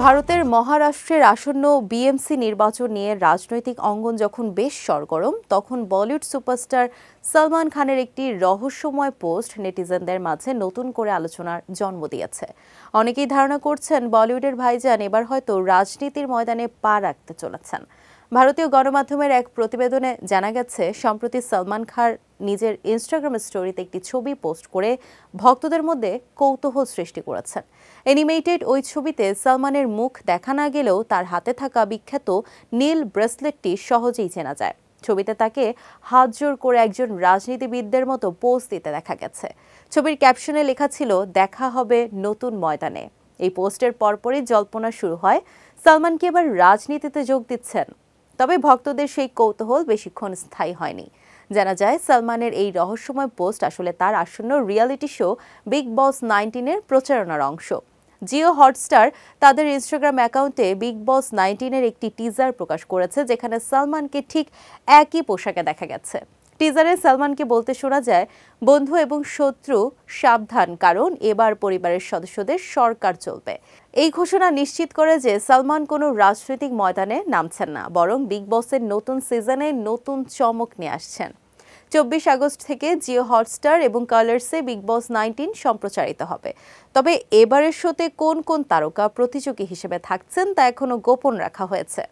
ভারতের মহারাষ্ট্রের আসন্ন বিএমসি নির্বাচন নিয়ে রাজনৈতিক অঙ্গন যখন বেশ সরগরম, তখন বলিউড সুপারস্টার সালমান খানের একটি রহস্যময় পোস্ট নেটিজেনদের মাঝে নতুন করে আলোচনার জন্ম দিয়েছে। অনেকেই ধারণা করছেন বলিউডের ভাইজান এবার হয়তো রাজনীতির ময়দানে পা রাখতে চলেছেন। ভারতীয় গণমাধ্যমের এক প্রতিবেদনে জানা গেছে, সম্প্রতি সালমান খান নিজের ইনস্টাগ্রাম স্টোরিতে একটি ছবি পোস্ট করে ভক্তদের মধ্যে কৌতূহল সৃষ্টি করেছেন। অ্যানিমেটেড ওই ছবিতে সালমানের মুখ দেখা না গেলেও তার হাতে থাকা বিখ্যাত নীল ব্রেসলেটটি সহজেই চেনা যায়। ছবিতে তাকে হাত জোর করে একজন রাজনীতিবিদদের মতো পোজ দিতে দেখা গেছে। ছবির ক্যাপশনে লেখা ছিল, দেখা হবে নতুন ময়দানে। এই পোস্টের পরপরই জল্পনা শুরু হয়, সালমান কি এবার রাজনীতিতে যোগ দিচ্ছেন? তবে ভক্তদের সেই কৌতূহল বেশিক্ষণ স্থায়ী হয়নি। জানা যায়, সালমানের এই রহস্যময় পোস্ট আসলে তার আসন্ন রিয়েলিটি শো বিগ বস 19-এর প্রচারণার অংশ। জিও হটস্টার তাদের ইনস্টাগ্রাম অ্যাকাউন্টে বিগ বস 19-এর একটি টিজার প্রকাশ করেছে, যেখানে সালমানকে ঠিক একই পোশাকে দেখা গেছে। টিজারে সালমানকে বলতে শোনা যায়, বন্ধু এবং শত্রু সাবধান, কারণ এবার পরিবারের সদস্যদের সরকার চলবে। এই ঘোষণা নিশ্চিত করে যে সালমান কোনো রাজনৈতিক ময়দানে নামছেন না, বরং বিগ বসের নতুন সিজনে নতুন চমক নিয়ে আসছেন। 24 আগস্ট থেকে জিও হটস্টার এবং কালার্সে বিগ বস 19 সম্প্রচারিত হবে। তবে এবারের শোতে কোন কোন তারকা প্রতিযোগী হিসেবে থাকছেন তা এখনো গোপন রাখা হয়েছে।